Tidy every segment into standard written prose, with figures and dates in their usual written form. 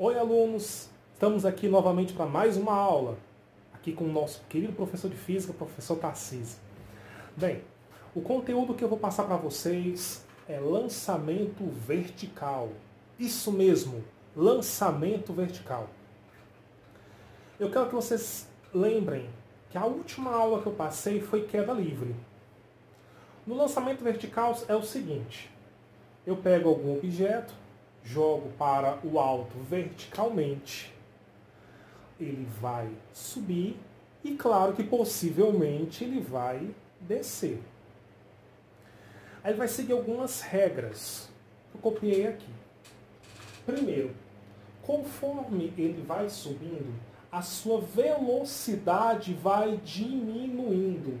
Oi, alunos! Estamos aqui novamente para mais uma aula, aqui com o nosso querido professor de Física, professor Tarcísio. Bem, o conteúdo que eu vou passar para vocês é lançamento vertical. Isso mesmo, lançamento vertical. Eu quero que vocês lembrem que a última aula que eu passei foi queda livre. No lançamento vertical é o seguinte: eu pego algum objeto, jogo para o alto verticalmente, ele vai subir e, claro que possivelmente, ele vai descer. Aí ele vai seguir algumas regras. Eu copiei aqui. Primeiro, conforme ele vai subindo, a sua velocidade vai diminuindo.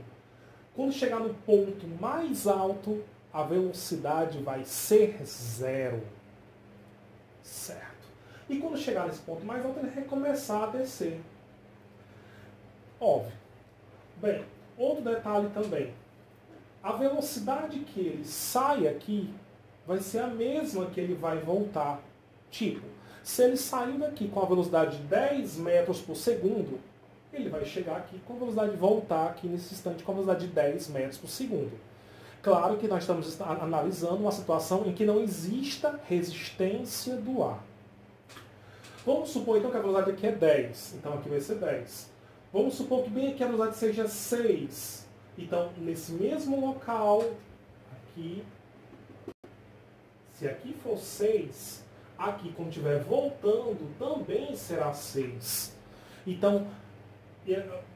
Quando chegar no ponto mais alto, a velocidade vai ser zero. Certo. E quando chegar nesse ponto mais alto, ele vai recomeçar a descer. Óbvio. Bem, outro detalhe também. A velocidade que ele sai aqui vai ser a mesma que ele vai voltar. Tipo, se ele saiu daqui com a velocidade de 10 metros por segundo, ele vai chegar aqui com a velocidade de voltar aqui nesse instante com a velocidade de 10 metros por segundo. Claro que nós estamos analisando uma situação em que não exista resistência do ar. Vamos supor então que a velocidade aqui é 10. Então aqui vai ser 10. Vamos supor que bem aqui a velocidade seja 6. Então nesse mesmo local, aqui, se aqui for 6, aqui quando estiver voltando também será 6. Então,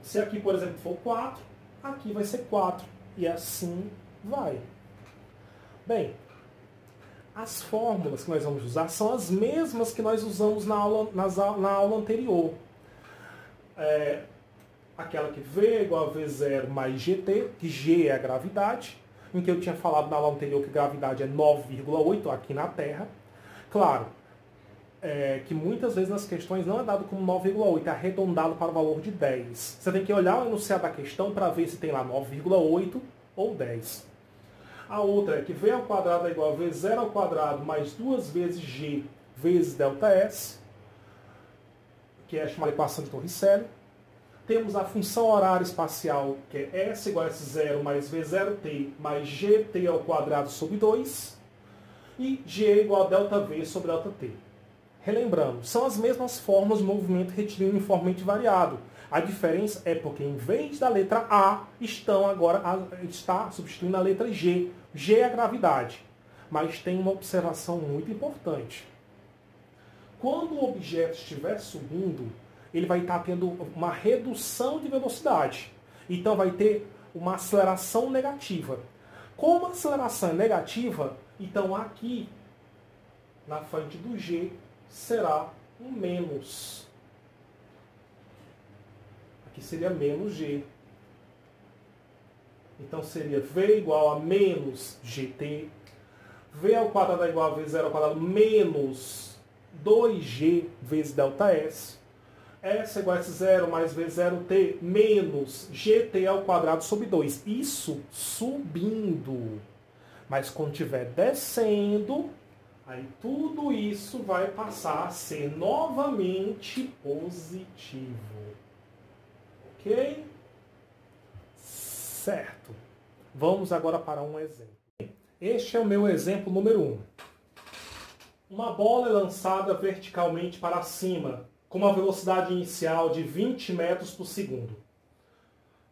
se aqui por exemplo for 4, aqui vai ser 4. E assim vai. Bem, as fórmulas que nós vamos usar são as mesmas que nós usamos na aula anterior. Aquela que V é igual a V0 mais GT, que G é a gravidade, em que eu tinha falado na aula anterior que a gravidade é 9,8 aqui na Terra. Claro, que muitas vezes nas questões não é dado como 9,8, é arredondado para o valor de 10. Você tem que olhar o enunciado da questão para ver se tem lá 9,8 ou 10. A outra é que V ao quadrado é igual a V0 ao quadrado mais 2 vezes G vezes ΔS, que é a chamada equação de Torricelli. Temos a função horária espacial, que é S igual a S0 mais V0t mais GT ao quadrado sobre 2. E G igual a ΔV sobre ΔT. Relembrando, são as mesmas formas de movimento retilíneo uniformemente variado. A diferença é porque em vez da letra A, está substituindo a letra G. G é a gravidade. Mas tem uma observação muito importante. Quando o objeto estiver subindo, ele vai estar tendo uma redução de velocidade. Então vai ter uma aceleração negativa. Como a aceleração é negativa, então aqui, na frente do G, será um menos. Aqui seria menos G. Então seria V igual a menos GT. V ao quadrado é igual a V0 ao quadrado menos 2G vezes ΔS. S igual a S0 mais V0t menos GT ao quadrado sobre 2. Isso subindo. Mas quando estiver descendo, aí tudo isso vai passar a ser novamente positivo. Ok? Certo. Vamos agora para um exemplo. Este é o meu exemplo número 1. Uma bola é lançada verticalmente para cima, com uma velocidade inicial de 20 metros por segundo.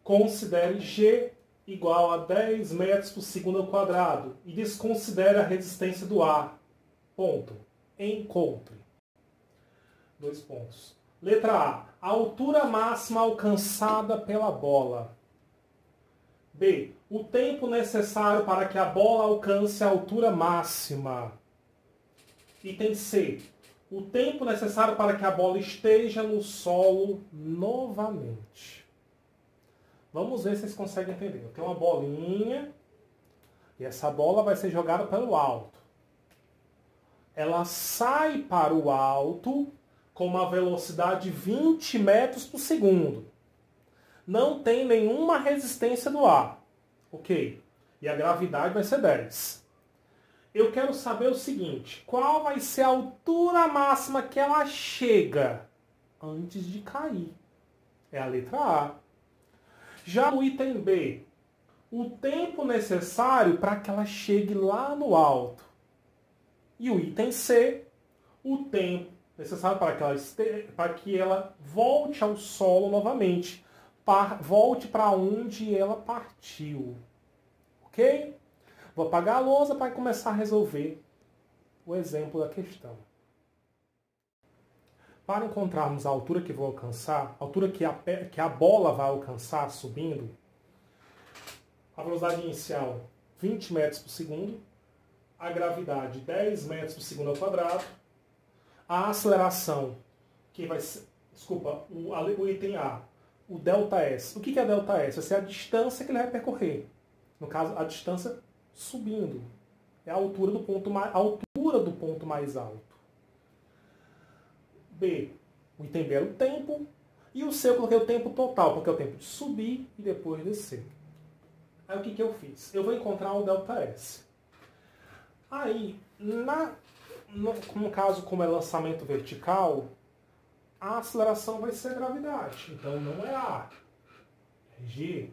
Considere G igual a 10 metros por segundo ao quadrado e desconsidere a resistência do ar. Ponto. Encontre. 2 pontos. Letra A. A altura máxima alcançada pela bola. B. O tempo necessário para que a bola alcance a altura máxima. Item C. O tempo necessário para que a bola esteja no solo novamente. Vamos ver se vocês conseguem entender. Eu tenho uma bolinha e essa bola vai ser jogada para o alto. Ela sai para o alto com uma velocidade de 20 metros por segundo. Não tem nenhuma resistência do ar. Ok. E a gravidade vai ser 10. eu quero saber o seguinte, qual vai ser a altura máxima que ela chega antes de cair? É a letra A. Já no item B, o tempo necessário para que ela chegue lá no alto. E o item C, o tempo necessário para que ela volte ao solo novamente. Volte para onde ela partiu. Ok? Vou apagar a lousa para começar a resolver o exemplo da questão. Para encontrarmos a altura que vou alcançar, a altura que a bola vai alcançar subindo, a velocidade inicial 20 metros por segundo, a gravidade 10 metros por segundo ao quadrado, a aceleração, que vai ser, desculpa, o item A, o ΔS. O que é ΔS? Vai ser a distância que ele vai percorrer. No caso, a distância subindo. É a altura do ponto mais alto. B. O item B era o tempo. E o C eu coloquei o tempo total, porque é o tempo de subir e depois descer. Aí o que eu fiz? Eu vou encontrar o ΔS. Aí, no caso como é lançamento vertical, a aceleração vai ser a gravidade. Então não é A, é G.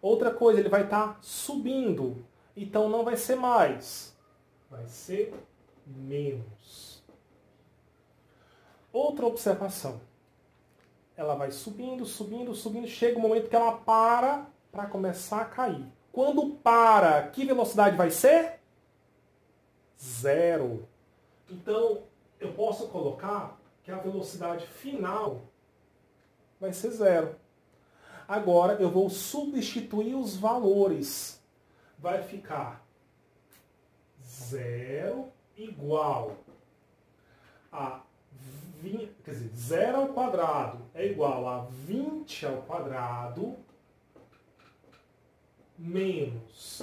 Outra coisa, ele vai estar subindo. Então não vai ser mais, vai ser menos. Outra observação. Ela vai subindo, subindo, subindo. Chega um momento que ela para começar a cair. Quando para, que velocidade vai ser? 0. Então, eu posso colocar que a velocidade final vai ser 0. Agora, eu vou substituir os valores. Vai ficar 0 igual a 20, quer dizer, 0 ao quadrado é igual a 20 ao quadrado menos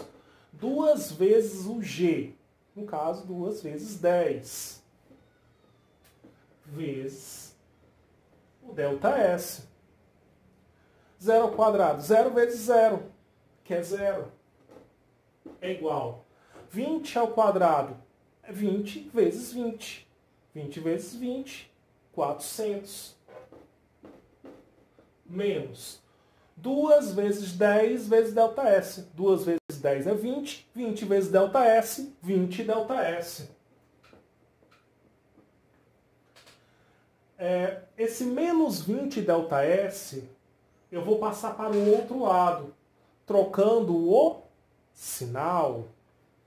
2 vezes o G, no caso, 2 vezes 10, vezes o ΔS. 0 ao quadrado, 0 vezes 0, que é 0, é igual. 20 ao quadrado é 20 vezes 20. 20 vezes 20, 400. Menos 2 vezes 10 vezes ΔS. 2 vezes 10 é 20. 20 vezes ΔS, 20 ΔS. Esse menos 20 ΔS, eu vou passar para o outro lado, trocando o sinal.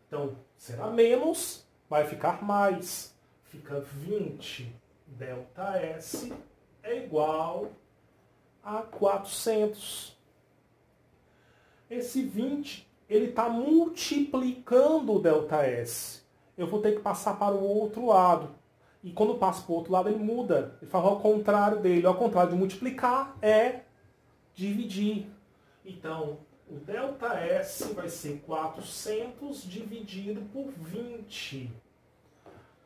Então, será menos, vai ficar mais. Fica 20 ΔS é igual a 400. Esse 20, ele está multiplicando o ΔS. Eu vou ter que passar para o outro lado. E quando eu passo para o outro lado, ele muda. Ele faz ao contrário dele. Ao contrário de multiplicar, é dividir. Então, o ΔS vai ser 400 dividido por 20.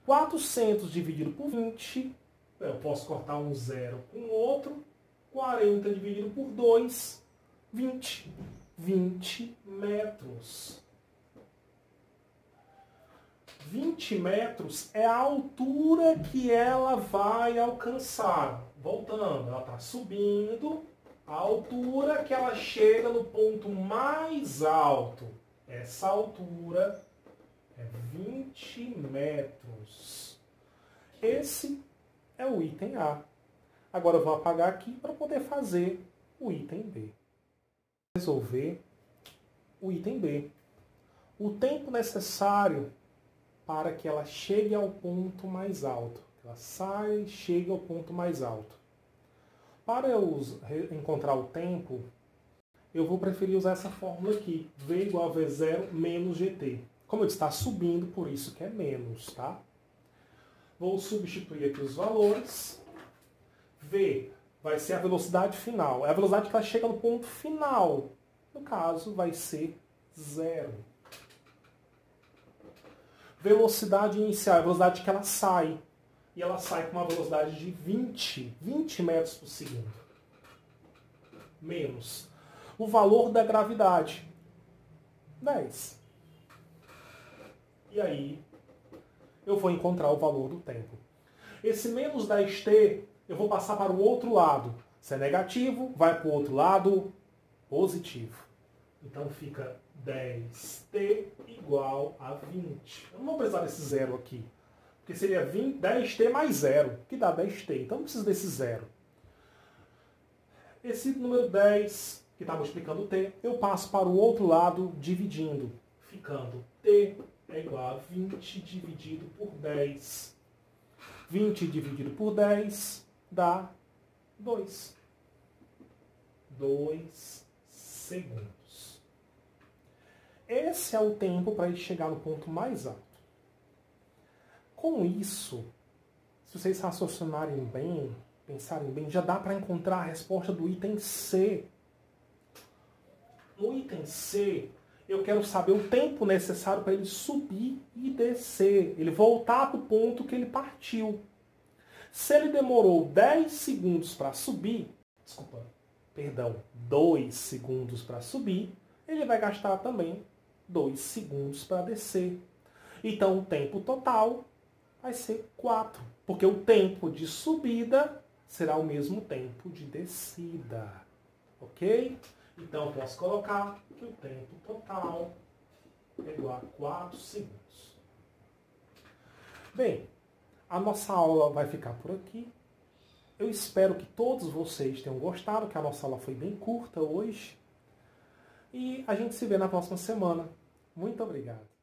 400 dividido por 20, eu posso cortar um zero com o outro. 40 dividido por 2, 20. 20 metros. 20 metros é a altura que ela vai alcançar. Voltando, ela está subindo. A altura que ela chega no ponto mais alto. Essa altura é 20 metros. Esse é o item A. Agora eu vou apagar aqui para poder fazer o item B. Resolver o item B. O tempo necessário para que ela chegue ao ponto mais alto. Ela sai e chega ao ponto mais alto. Para eu encontrar o tempo, eu vou preferir usar essa fórmula aqui. V igual a V0 menos GT. Como eu disse, está subindo, por isso que é menos, tá? Vou substituir aqui os valores. V vai ser a velocidade final. É a velocidade que ela chega no ponto final. No caso, vai ser 0. Velocidade inicial é a velocidade que ela sai. E ela sai com uma velocidade de 20 metros por segundo. Menos o valor da gravidade, 10. E aí eu vou encontrar o valor do tempo. Esse menos 10t eu vou passar para o outro lado. Se é negativo, vai para o outro lado positivo. Então fica 10t igual a 20. Eu não vou precisar desse zero aqui. Porque seria 10t mais zero, que dá 10t. Então não precisa desse zero. Esse número 10, que está multiplicando t, eu passo para o outro lado dividindo. Ficando t é igual a 20 dividido por 10. 20 dividido por 10 dá 2. 2 segundos. Esse é o tempo para ele chegar no ponto mais alto. Com isso, se vocês raciocinarem bem, pensarem bem, já dá para encontrar a resposta do item C. No item C, eu quero saber o tempo necessário para ele subir e descer, ele voltar para o ponto que ele partiu. Se ele demorou 10 segundos para subir, 2 segundos para subir, ele vai gastar também 2 segundos para descer. Então o tempo total vai ser 4, porque o tempo de subida será o mesmo tempo de descida. Ok? Então eu posso colocar que o tempo total é igual a 4 segundos. Bem, a nossa aula vai ficar por aqui. Eu espero que todos vocês tenham gostado, que a nossa aula foi bem curta hoje. E a gente se vê na próxima semana. Muito obrigado.